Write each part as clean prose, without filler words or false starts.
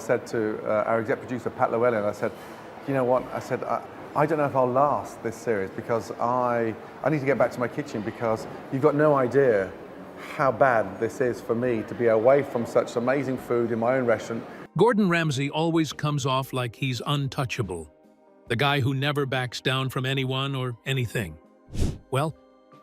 said to our exec producer, Pat Llewellyn, I said, you know what, I said, I don't know if I'll last this series because I need to get back to my kitchen because you've got no idea how bad this is for me to be away from such amazing food in my own restaurant. Gordon Ramsay always comes off like he's untouchable, the guy who never backs down from anyone or anything. Well,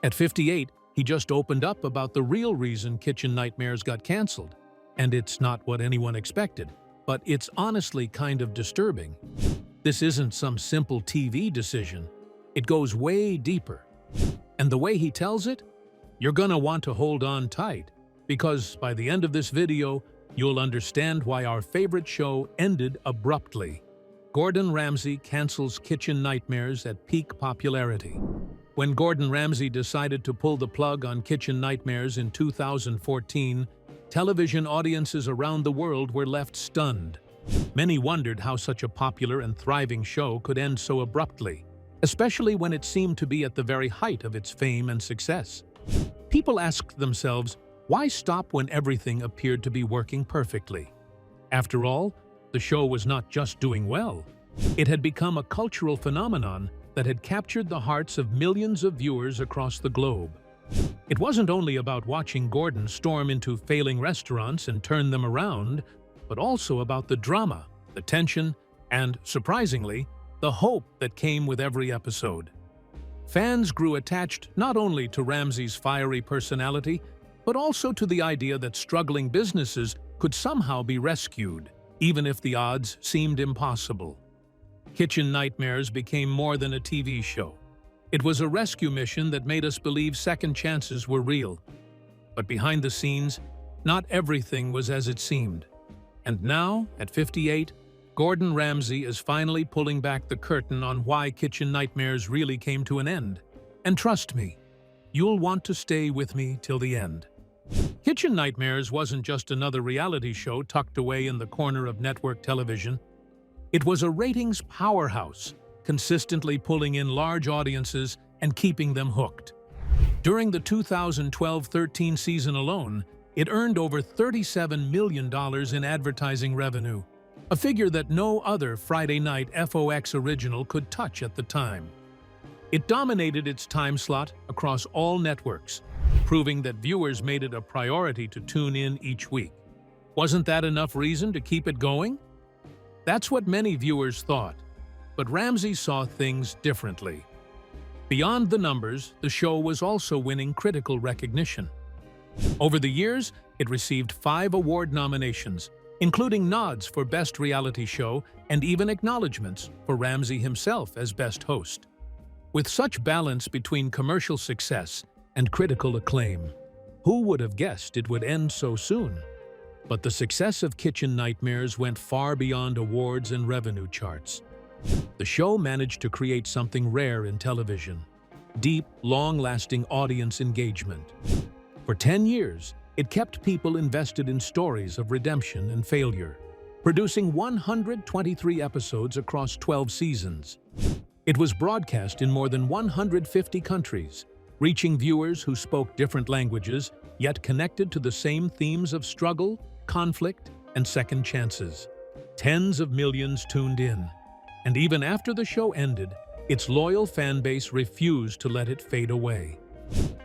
at 58, he just opened up about the real reason Kitchen Nightmares got canceled. And it's not what anyone expected, but it's honestly kind of disturbing. This isn't some simple TV decision. It goes way deeper. And the way he tells it, you're gonna want to hold on tight, because by the end of this video, you'll understand why our favorite show ended abruptly. Gordon Ramsay cancels Kitchen Nightmares at peak popularity. When Gordon Ramsay decided to pull the plug on Kitchen Nightmares in 2014, television audiences around the world were left stunned. Many wondered how such a popular and thriving show could end so abruptly, especially when it seemed to be at the very height of its fame and success. People asked themselves, why stop when everything appeared to be working perfectly? After all, the show was not just doing well. It had become a cultural phenomenon that had captured the hearts of millions of viewers across the globe. It wasn't only about watching Gordon storm into failing restaurants and turn them around, but also about the drama, the tension, and, surprisingly, the hope that came with every episode. Fans grew attached not only to Ramsay's fiery personality, but also to the idea that struggling businesses could somehow be rescued, even if the odds seemed impossible. Kitchen Nightmares became more than a TV show. It was a rescue mission that made us believe second chances were real. But behind the scenes, not everything was as it seemed. And now, at 58, Gordon Ramsay is finally pulling back the curtain on why Kitchen Nightmares really came to an end. And trust me, you'll want to stay with me till the end. Kitchen Nightmares wasn't just another reality show tucked away in the corner of network television. It was a ratings powerhouse, consistently pulling in large audiences and keeping them hooked. During the 2012-13 season alone, it earned over $37 million in advertising revenue, a figure that no other Friday night FOX original could touch at the time. It dominated its time slot across all networks, proving that viewers made it a priority to tune in each week. Wasn't that enough reason to keep it going? That's what many viewers thought, but Ramsay saw things differently. Beyond the numbers, the show was also winning critical recognition. Over the years, it received 5 award nominations, including nods for Best Reality Show and even acknowledgments for Ramsay himself as Best Host. With such balance between commercial success and critical acclaim, who would have guessed it would end so soon? But the success of Kitchen Nightmares went far beyond awards and revenue charts. The show managed to create something rare in television: deep, long-lasting audience engagement. For 10 years, it kept people invested in stories of redemption and failure, producing 123 episodes across 12 seasons. It was broadcast in more than 150 countries, reaching viewers who spoke different languages, yet connected to the same themes of struggle, conflict, and second chances. Tens of millions tuned in, and even after the show ended, its loyal fan base refused to let it fade away.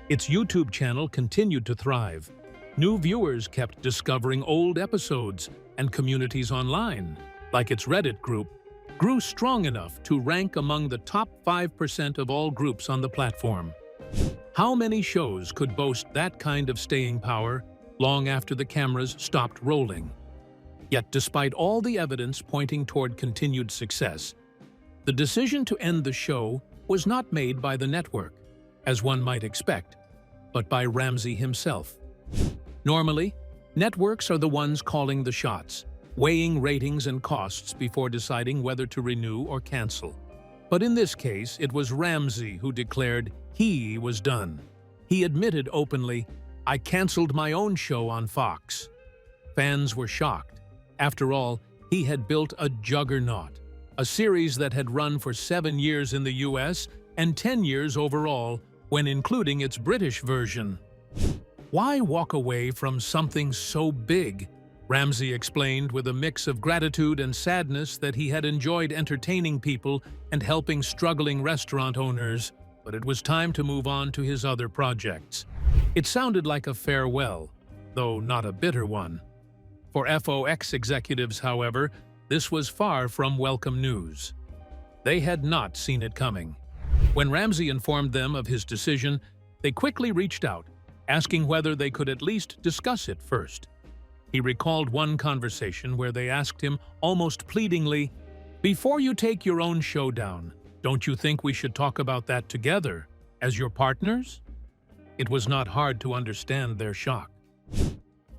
Its YouTube channel continued to thrive. New viewers kept discovering old episodes, and communities online, like its Reddit group, grew strong enough to rank among the top 5% of all groups on the platform. How many shows could boast that kind of staying power long after the cameras stopped rolling? Yet despite all the evidence pointing toward continued success, the decision to end the show was not made by the network, as one might expect, but by Ramsay himself. Normally, networks are the ones calling the shots, weighing ratings and costs before deciding whether to renew or cancel. But in this case, it was Ramsay who declared he was done. He admitted openly, "I canceled my own show on Fox." Fans were shocked. After all, he had built a juggernaut, a series that had run for 7 years in the US and 10 years overall, when including its British version. Why walk away from something so big Ramsay explained with a mix of gratitude and sadness that he had enjoyed entertaining people and helping struggling restaurant owners, but it was time to move on to his other projects. It sounded like a farewell, though not a bitter one. For FOX executives, however, this was far from welcome news. They had not seen it coming. When Ramsay informed them of his decision, they quickly reached out, asking whether they could at least discuss it first. He recalled one conversation where they asked him, almost pleadingly, "Before you take your own show down, don't you think we should talk about that together, as your partners?" It was not hard to understand their shock.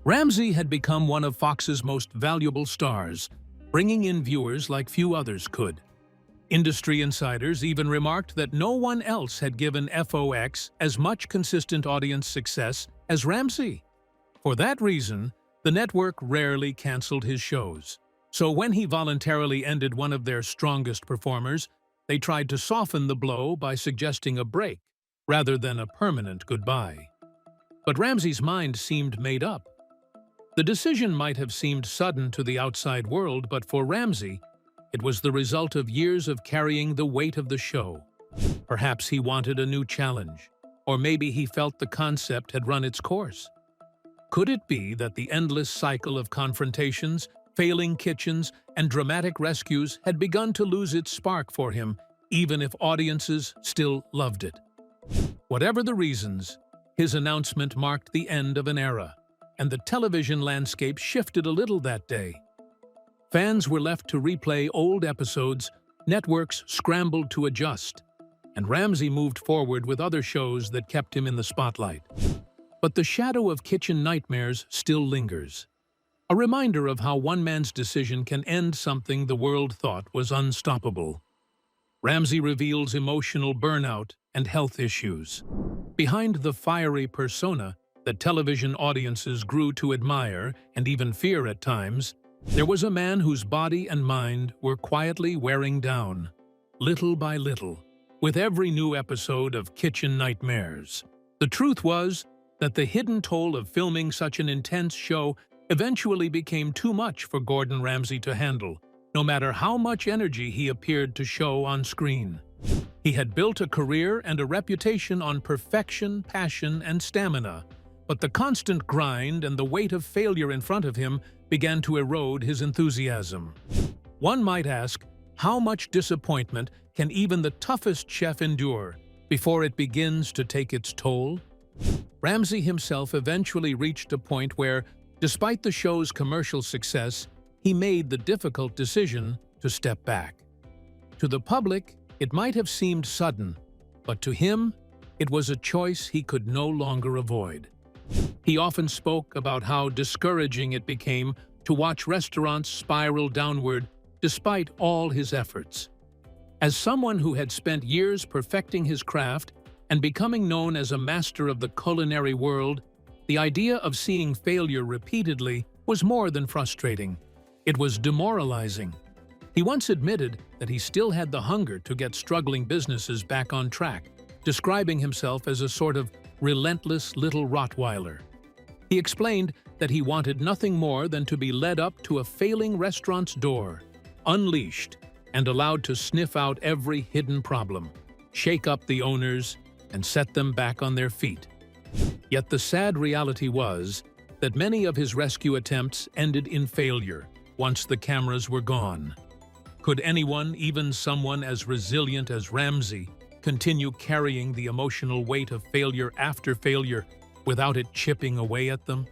Ramsay had become one of Fox's most valuable stars, bringing in viewers like few others could. Industry insiders even remarked that no one else had given FOX as much consistent audience success as Ramsay. For that reason, the network rarely canceled his shows. So when he voluntarily ended one of their strongest performers, they tried to soften the blow by suggesting a break, rather than a permanent goodbye. But Ramsay's mind seemed made up. The decision might have seemed sudden to the outside world, but for Ramsay, it was the result of years of carrying the weight of the show. Perhaps he wanted a new challenge, or maybe he felt the concept had run its course. Could it be that the endless cycle of confrontations, failing kitchens, and dramatic rescues had begun to lose its spark for him, even if audiences still loved it? Whatever the reasons, his announcement marked the end of an era, and the television landscape shifted a little that day. Fans were left to replay old episodes, networks scrambled to adjust, and Ramsay moved forward with other shows that kept him in the spotlight. But the shadow of Kitchen Nightmares still lingers, a reminder of how one man's decision can end something the world thought was unstoppable. Ramsay reveals emotional burnout and health issues. Behind the fiery persona that television audiences grew to admire and even fear at times, there was a man whose body and mind were quietly wearing down, little by little, with every new episode of Kitchen Nightmares. The truth was that the hidden toll of filming such an intense show eventually became too much for Gordon Ramsay to handle, no matter how much energy he appeared to show on screen. He had built a career and a reputation on perfection, passion, and stamina, but the constant grind and the weight of failure in front of him began to erode his enthusiasm. One might ask, how much disappointment can even the toughest chef endure before it begins to take its toll? Ramsay himself eventually reached a point where, despite the show's commercial success, he made the difficult decision to step back. To the public, it might have seemed sudden, but to him, it was a choice he could no longer avoid. He often spoke about how discouraging it became to watch restaurants spiral downward despite all his efforts. As someone who had spent years perfecting his craft and becoming known as a master of the culinary world, the idea of seeing failure repeatedly was more than frustrating. It was demoralizing. He once admitted that he still had the hunger to get struggling businesses back on track, describing himself as a sort of relentless little Rottweiler. He explained that he wanted nothing more than to be led up to a failing restaurant's door, unleashed, and allowed to sniff out every hidden problem, shake up the owners, and set them back on their feet. Yet the sad reality was that many of his rescue attempts ended in failure once the cameras were gone. Could anyone, even someone as resilient as Ramsay, continue carrying the emotional weight of failure after failure without it chipping away at them?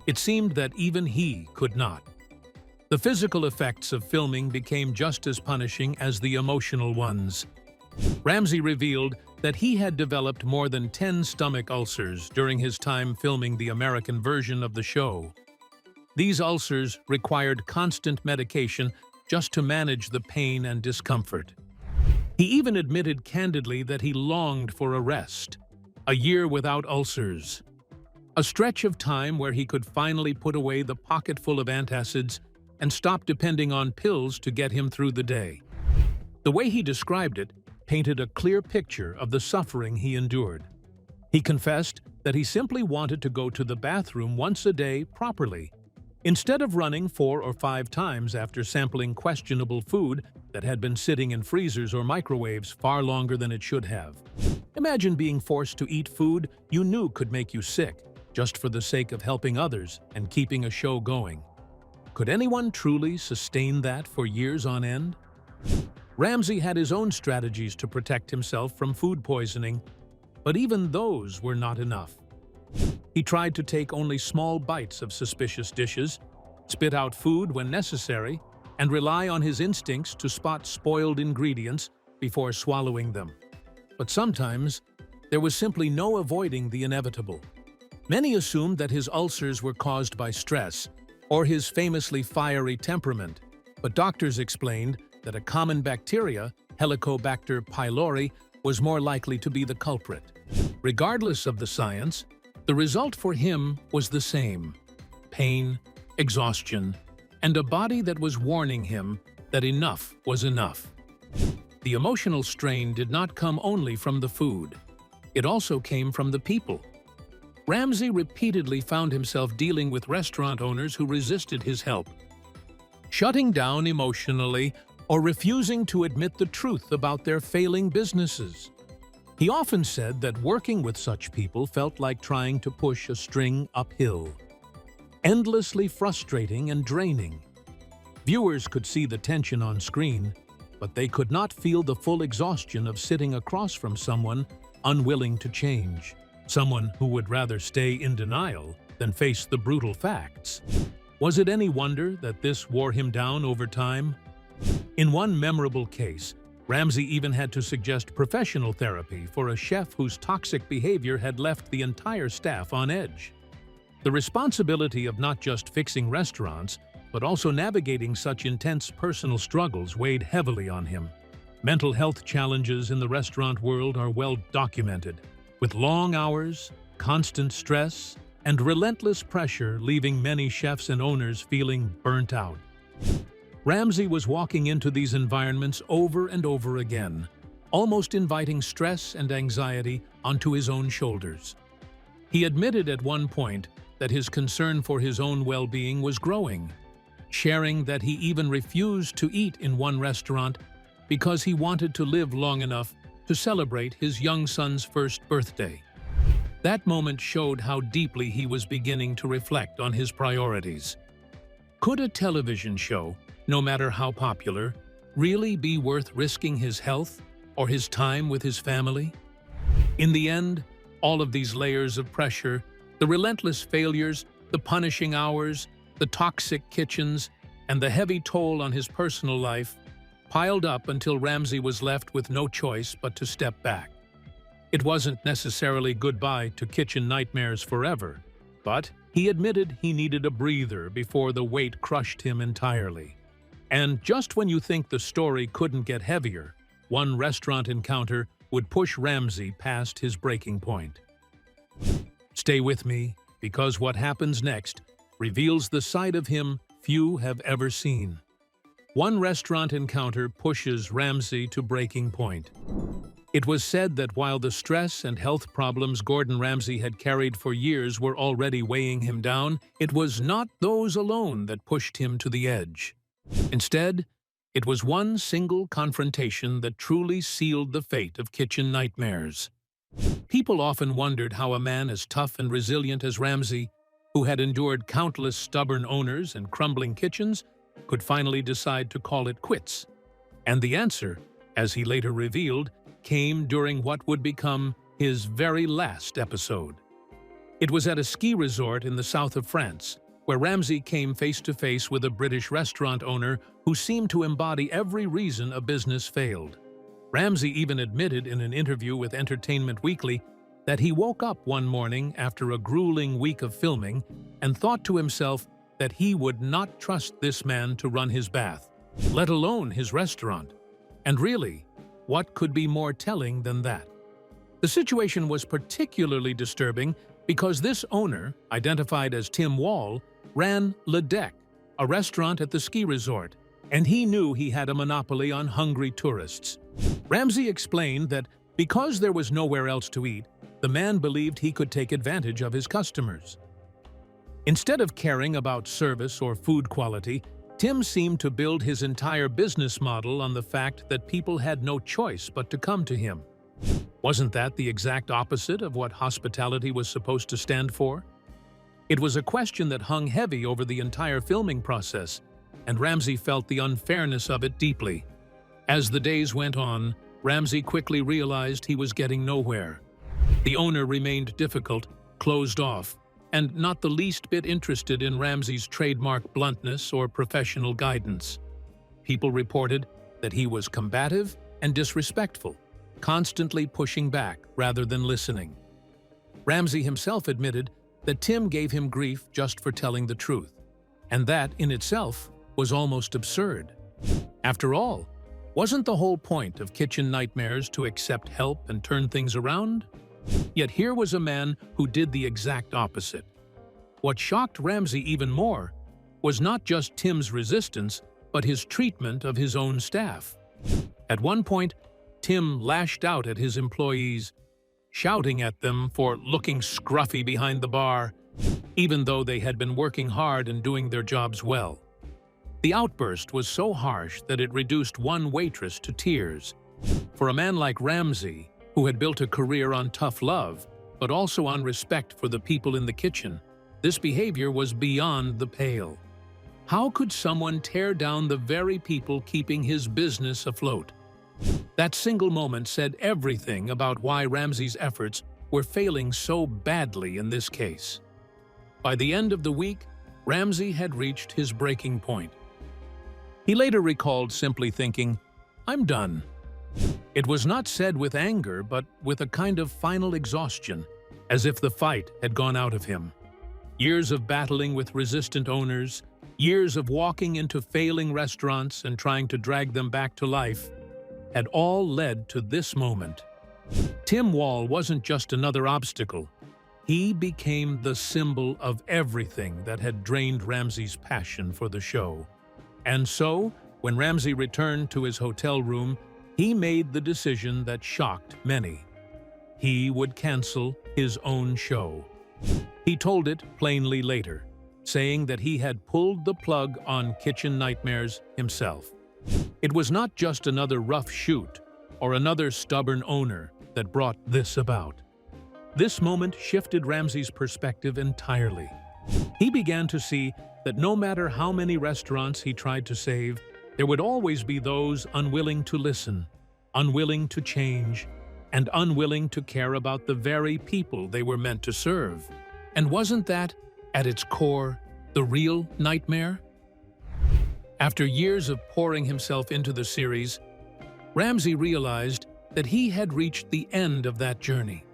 It seemed that even he could not. The physical effects of filming became just as punishing as the emotional ones. Ramsay revealed that he had developed more than 10 stomach ulcers during his time filming the American version of the show. These ulcers required constant medication just to manage the pain and discomfort. He even admitted candidly that he longed for a rest, a year without ulcers, a stretch of time where he could finally put away the pocket full of antacids and stop depending on pills to get him through the day. The way he described it painted a clear picture of the suffering he endured. He confessed that he simply wanted to go to the bathroom once a day properly, Instead of running 4 or 5 times after sampling questionable food that had been sitting in freezers or microwaves far longer than it should have. Imagine being forced to eat food you knew could make you sick, just for the sake of helping others and keeping a show going. Could anyone truly sustain that for years on end? Ramsay had his own strategies to protect himself from food poisoning, but even those were not enough. He tried to take only small bites of suspicious dishes, spit out food when necessary, and rely on his instincts to spot spoiled ingredients before swallowing them. But sometimes, there was simply no avoiding the inevitable. Many assumed that his ulcers were caused by stress or his famously fiery temperament, but doctors explained that a common bacteria, Helicobacter pylori, was more likely to be the culprit. Regardless of the science, the result for him was the same: pain, exhaustion, and a body that was warning him that enough was enough. The emotional strain did not come only from the food. It also came from the people. Ramsay repeatedly found himself dealing with restaurant owners who resisted his help, shutting down emotionally or refusing to admit the truth about their failing businesses. He often said that working with such people felt like trying to push a string uphill, endlessly frustrating and draining. Viewers could see the tension on screen, but they could not feel the full exhaustion of sitting across from someone unwilling to change, someone who would rather stay in denial than face the brutal facts. Was it any wonder that this wore him down over time? In one memorable case, Ramsay even had to suggest professional therapy for a chef whose toxic behavior had left the entire staff on edge. The responsibility of not just fixing restaurants, but also navigating such intense personal struggles weighed heavily on him. Mental health challenges in the restaurant world are well documented, with long hours, constant stress, and relentless pressure leaving many chefs and owners feeling burnt out. Ramsay was walking into these environments over and over again, almost inviting stress and anxiety onto his own shoulders. He admitted at one point that his concern for his own well-being was growing, sharing that he even refused to eat in one restaurant because he wanted to live long enough to celebrate his young son's first birthday. That moment showed how deeply he was beginning to reflect on his priorities. Could a television show, no matter how popular, really be worth risking his health or his time with his family? In the end, all of these layers of pressure, the relentless failures, the punishing hours, the toxic kitchens, and the heavy toll on his personal life, piled up until Ramsay was left with no choice but to step back. It wasn't necessarily goodbye to kitchen nightmares forever, but he admitted he needed a breather before the weight crushed him entirely. And just when you think the story couldn't get heavier, one restaurant encounter would push Ramsay past his breaking point. Stay with me, because what happens next reveals the side of him few have ever seen. One restaurant encounter pushes Ramsay to breaking point. It was said that while the stress and health problems Gordon Ramsay had carried for years were already weighing him down, it was not those alone that pushed him to the edge. Instead, it was one single confrontation that truly sealed the fate of kitchen nightmares. People often wondered how a man as tough and resilient as Ramsay, who had endured countless stubborn owners and crumbling kitchens, could finally decide to call it quits. And the answer, as he later revealed, came during what would become his very last episode. It was at a ski resort in the south of France, where Ramsay came face-to-face with a British restaurant owner who seemed to embody every reason a business failed. Ramsay even admitted in an interview with Entertainment Weekly that he woke up one morning after a grueling week of filming and thought to himself that he would not trust this man to run his bath, let alone his restaurant. And really, what could be more telling than that? The situation was particularly disturbing because this owner, identified as Tim Wall, ran Le Deck, a restaurant at the ski resort, and he knew he had a monopoly on hungry tourists. Ramsay explained that because there was nowhere else to eat, the man believed he could take advantage of his customers. Instead of caring about service or food quality, Tim seemed to build his entire business model on the fact that people had no choice but to come to him. Wasn't that the exact opposite of what hospitality was supposed to stand for? It was a question that hung heavy over the entire filming process, and Ramsay felt the unfairness of it deeply. As the days went on, Ramsay quickly realized he was getting nowhere. The owner remained difficult, closed off, and not the least bit interested in Ramsay's trademark bluntness or professional guidance. People reported that he was combative and disrespectful, constantly pushing back rather than listening. Ramsay himself admitted that Tim gave him grief just for telling the truth, and that, in itself, was almost absurd. After all, wasn't the whole point of Kitchen Nightmares to accept help and turn things around? Yet here was a man who did the exact opposite. What shocked Ramsay even more was not just Tim's resistance, but his treatment of his own staff. At one point, Tim lashed out at his employees, shouting at them for looking scruffy behind the bar, even though they had been working hard and doing their jobs well. The outburst was so harsh that it reduced one waitress to tears. For a man like Ramsay, who had built a career on tough love, but also on respect for the people in the kitchen, this behavior was beyond the pale. How could someone tear down the very people keeping his business afloat? That single moment said everything about why Ramsay's efforts were failing so badly in this case. By the end of the week, Ramsay had reached his breaking point. He later recalled simply thinking, "I'm done." It was not said with anger, but with a kind of final exhaustion, as if the fight had gone out of him. Years of battling with resistant owners, years of walking into failing restaurants and trying to drag them back to life, had all led to this moment. Tim Wall wasn't just another obstacle. He became the symbol of everything that had drained Ramsay's passion for the show. And so, when Ramsay returned to his hotel room, he made the decision that shocked many. He would cancel his own show. He told it plainly later, saying that he had pulled the plug on Kitchen Nightmares himself. It was not just another rough shoot or another stubborn owner that brought this about. This moment shifted Ramsay's perspective entirely. He began to see that no matter how many restaurants he tried to save, there would always be those unwilling to listen, unwilling to change, and unwilling to care about the very people they were meant to serve. And wasn't that, at its core, the real nightmare? After years of pouring himself into the series, Ramsay realized that he had reached the end of that journey.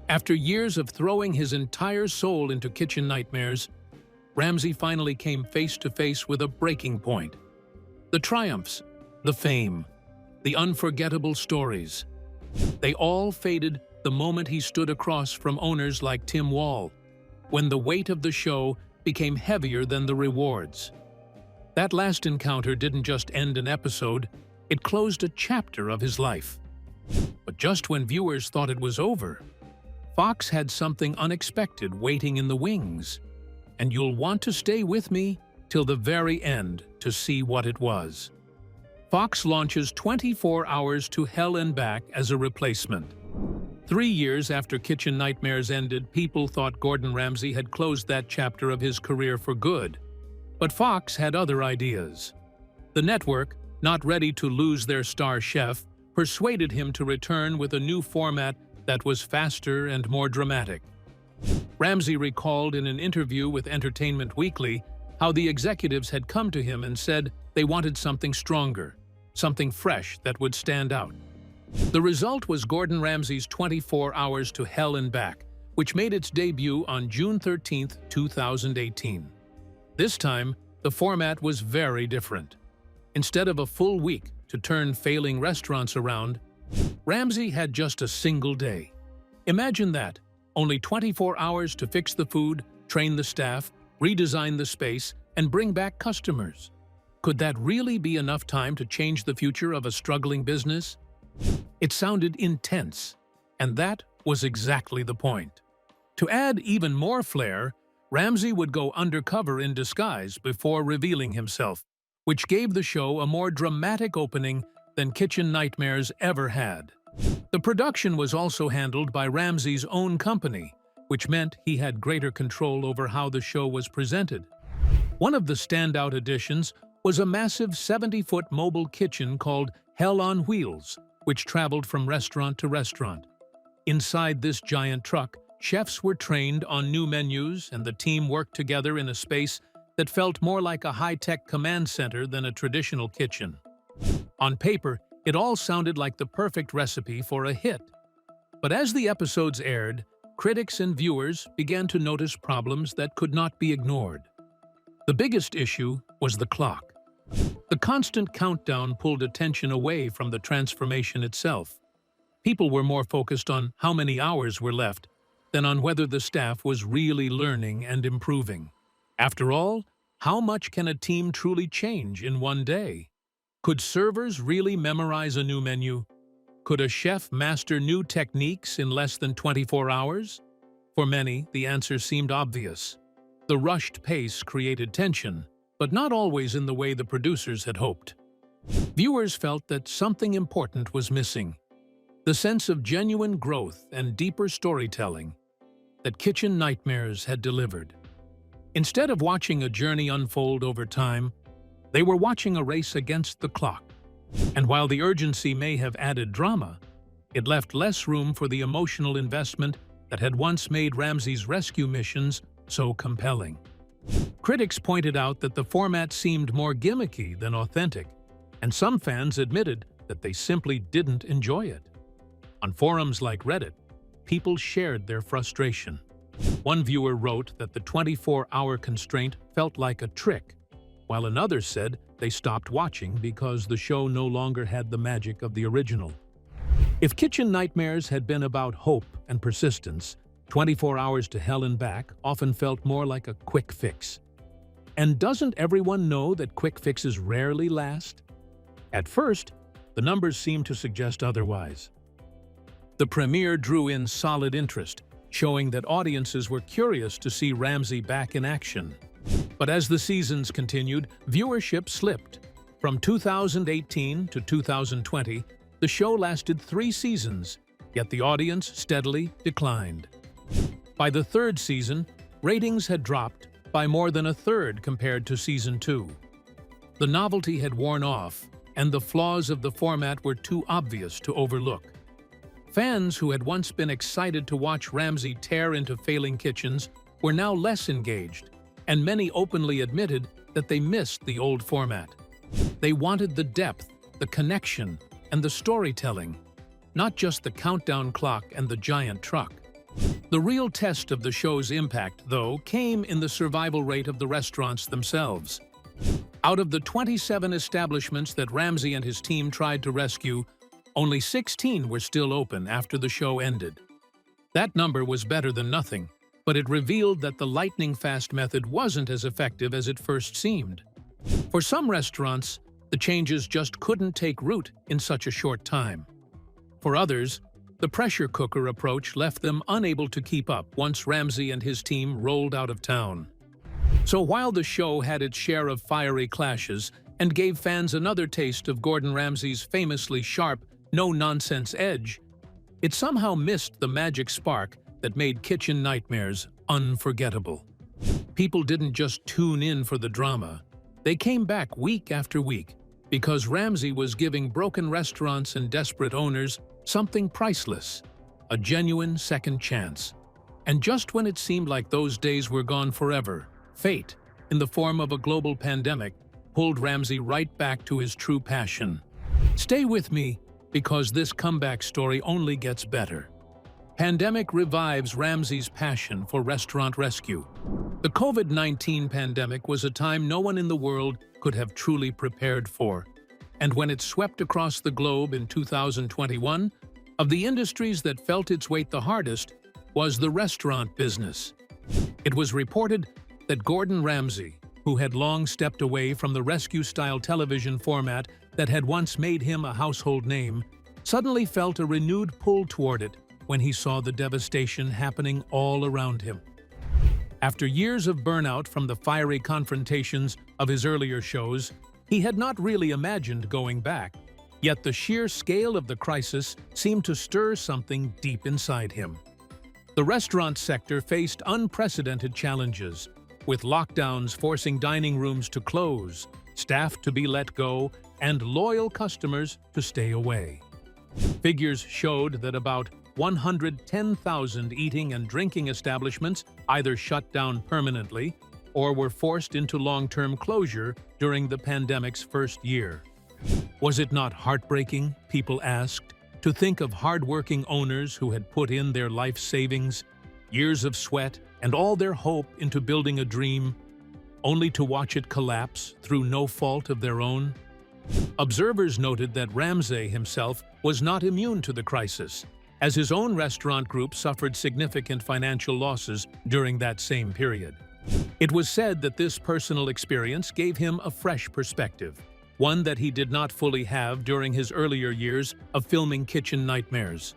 After years of throwing his entire soul into Kitchen Nightmares, Ramsay finally came face to face with a breaking point. The triumphs, the fame, the unforgettable stories. They all faded the moment he stood across from owners like Tim Wall, when the weight of the show became heavier than the rewards. That last encounter didn't just end an episode, it closed a chapter of his life. But just when viewers thought it was over, Fox had something unexpected waiting in the wings. And you'll want to stay with me till the very end to see what it was. Fox launches 24 Hours to Hell and Back as a replacement. 3 years after Kitchen Nightmares ended, people thought Gordon Ramsay had closed that chapter of his career for good. But Fox had other ideas. The network, not ready to lose their star chef, persuaded him to return with a new format that was faster and more dramatic. Ramsay recalled in an interview with Entertainment Weekly how the executives had come to him and said they wanted something stronger, something fresh that would stand out. The result was Gordon Ramsay's 24 Hours to Hell and Back, which made its debut on June 13, 2018. This time, the format was very different. Instead of a full week to turn failing restaurants around, Ramsay had just a single day. Imagine that. Only 24 hours to fix the food, train the staff, redesign the space, and bring back customers. Could that really be enough time to change the future of a struggling business? It sounded intense, and that was exactly the point. To add even more flair, Ramsay would go undercover in disguise before revealing himself, which gave the show a more dramatic opening than Kitchen Nightmares ever had. The production was also handled by Ramsay's own company, which meant he had greater control over how the show was presented. One of the standout additions was a massive 70-foot mobile kitchen called Hell on Wheels, which traveled from restaurant to restaurant. Inside this giant truck, chefs were trained on new menus, and the team worked together in a space that felt more like a high-tech command center than a traditional kitchen. On paper, it all sounded like the perfect recipe for a hit. But as the episodes aired, critics and viewers began to notice problems that could not be ignored. The biggest issue was the clock. The constant countdown pulled attention away from the transformation itself. People were more focused on how many hours were left than on whether the staff was really learning and improving. After all, how much can a team truly change in one day? Could servers really memorize a new menu? Could a chef master new techniques in less than 24 hours? For many, the answer seemed obvious. The rushed pace created tension, but not always in the way the producers had hoped. Viewers felt that something important was missing. The sense of genuine growth and deeper storytelling that Kitchen Nightmares had delivered. Instead of watching a journey unfold over time, they were watching a race against the clock. And while the urgency may have added drama, it left less room for the emotional investment that had once made Ramsay's rescue missions so compelling. Critics pointed out that the format seemed more gimmicky than authentic, and some fans admitted that they simply didn't enjoy it. On forums like Reddit, people shared their frustration. One viewer wrote that the 24-hour constraint felt like a trick, while another said they stopped watching because the show no longer had the magic of the original. If Kitchen Nightmares had been about hope and persistence, 24 Hours to Hell and Back often felt more like a quick fix. And doesn't everyone know that quick fixes rarely last? At first, the numbers seemed to suggest otherwise. The premiere drew in solid interest, showing that audiences were curious to see Ramsay back in action. But as the seasons continued, viewership slipped. From 2018 to 2020, the show lasted 3 seasons, yet the audience steadily declined. By the 3rd season, ratings had dropped by more than a third compared to Season 2. The novelty had worn off, and the flaws of the format were too obvious to overlook. Fans who had once been excited to watch Ramsay tear into failing kitchens were now less engaged, and many openly admitted that they missed the old format. They wanted the depth, the connection, and the storytelling, not just the countdown clock and the giant truck. The real test of the show's impact, though, came in the survival rate of the restaurants themselves. Out of the 27 establishments that Ramsay and his team tried to rescue, only 16 were still open after the show ended. That number was better than nothing, but it revealed that the lightning-fast method wasn't as effective as it first seemed. For some restaurants, the changes just couldn't take root in such a short time. For others, the pressure cooker approach left them unable to keep up once Ramsay and his team rolled out of town. So while the show had its share of fiery clashes and gave fans another taste of Gordon Ramsay's famously sharp, no-nonsense edge, it somehow missed the magic spark that made Kitchen Nightmares unforgettable. People didn't just tune in for the drama. They came back week after week because Ramsay was giving broken restaurants and desperate owners something priceless, a genuine second chance. And just when it seemed like those days were gone forever, fate, in the form of a global pandemic, pulled Ramsay right back to his true passion. Stay with me, because this comeback story only gets better. Pandemic revives Ramsay's passion for restaurant rescue. The COVID-19 pandemic was a time no one in the world could have truly prepared for. And when it swept across the globe in 2021, of the industries that felt its weight the hardest was the restaurant business. It was reported that Gordon Ramsay, who had long stepped away from the rescue-style television format that had once made him a household name, suddenly felt a renewed pull toward it when he saw the devastation happening all around him. After years of burnout from the fiery confrontations of his earlier shows, he had not really imagined going back. Yet the sheer scale of the crisis seemed to stir something deep inside him. The restaurant sector faced unprecedented challenges, with lockdowns forcing dining rooms to close, staff to be let go, and loyal customers to stay away. Figures showed that about 110,000 eating and drinking establishments either shut down permanently or were forced into long-term closure during the pandemic's first year. Was it not heartbreaking, people asked, to think of hard-working owners who had put in their life savings, years of sweat, and all their hope into building a dream, only to watch it collapse through no fault of their own? Observers noted that Ramsay himself was not immune to the crisis, as his own restaurant group suffered significant financial losses during that same period. It was said that this personal experience gave him a fresh perspective, one that he did not fully have during his earlier years of filming Kitchen Nightmares.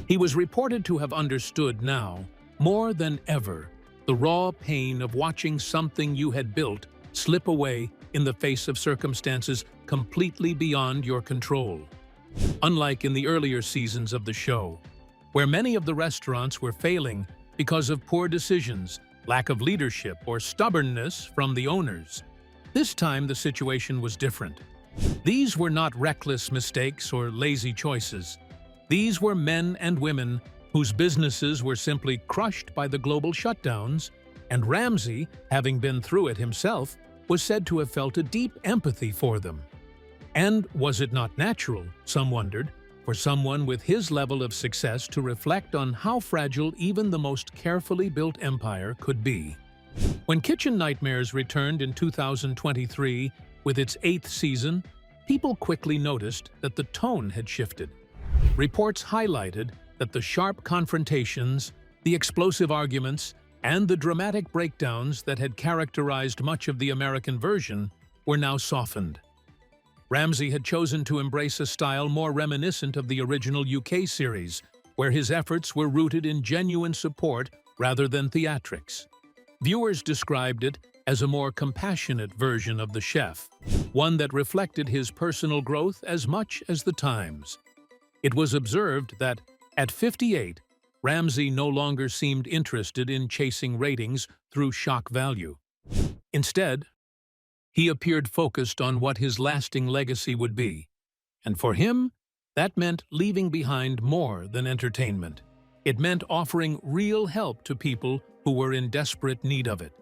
He was reported to have understood now, more than ever, the raw pain of watching something you had built slip away in the face of circumstances completely beyond your control. Unlike in the earlier seasons of the show, where many of the restaurants were failing because of poor decisions, lack of leadership, or stubbornness from the owners, this time the situation was different. These were not reckless mistakes or lazy choices. These were men and women whose businesses were simply crushed by the global shutdowns, and Ramsay, having been through it himself, was said to have felt a deep empathy for them. And was it not natural, some wondered, for someone with his level of success to reflect on how fragile even the most carefully built empire could be? When Kitchen Nightmares returned in 2023 with its 8th season, people quickly noticed that the tone had shifted. Reports highlighted that the sharp confrontations, the explosive arguments, and the dramatic breakdowns that had characterized much of the American version were now softened. Ramsay had chosen to embrace a style more reminiscent of the original UK series, where his efforts were rooted in genuine support rather than theatrics. Viewers described it as a more compassionate version of the chef, one that reflected his personal growth as much as the times. It was observed that, at 58, Ramsay no longer seemed interested in chasing ratings through shock value. Instead, he appeared focused on what his lasting legacy would be, and for him, that meant leaving behind more than entertainment. It meant offering real help to people who were in desperate need of it.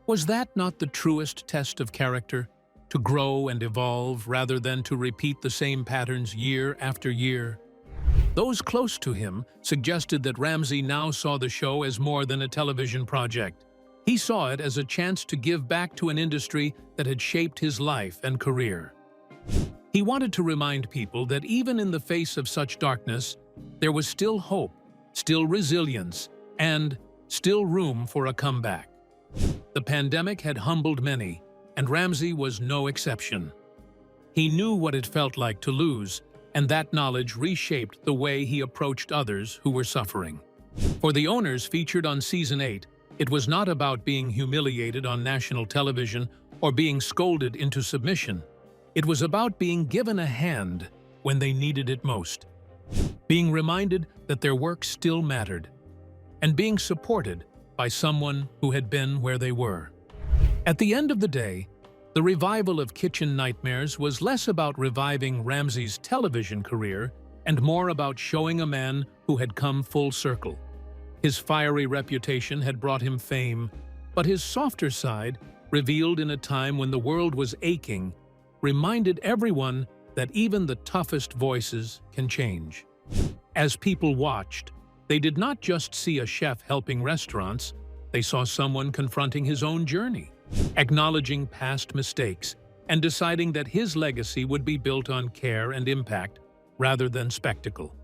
Was that not the truest test of character? To grow and evolve rather than to repeat the same patterns year after year? Those close to him suggested that Ramsay now saw the show as more than a television project. He saw it as a chance to give back to an industry that had shaped his life and career. He wanted to remind people that even in the face of such darkness, there was still hope, still resilience, and still room for a comeback. The pandemic had humbled many, and Ramsay was no exception. He knew what it felt like to lose, and that knowledge reshaped the way he approached others who were suffering. For the owners featured on Season 8, it was not about being humiliated on national television or being scolded into submission. It was about being given a hand when they needed it most, being reminded that their work still mattered, and being supported by someone who had been where they were. At the end of the day, the revival of Kitchen Nightmares was less about reviving Ramsay's television career and more about showing a man who had come full circle. His fiery reputation had brought him fame, but his softer side, revealed in a time when the world was aching, reminded everyone that even the toughest voices can change. As people watched, they did not just see a chef helping restaurants, they saw someone confronting his own journey, acknowledging past mistakes, and deciding that his legacy would be built on care and impact rather than spectacle.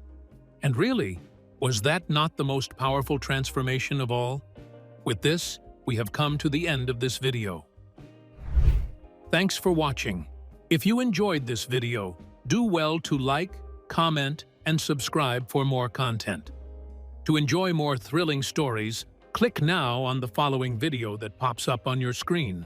And really, was that not the most powerful transformation of all? With this, we have come to the end of this video. Thanks for watching. If you enjoyed this video, do well to like, comment, and subscribe for more content. To enjoy more thrilling stories, Click now on the following video that pops up on your screen.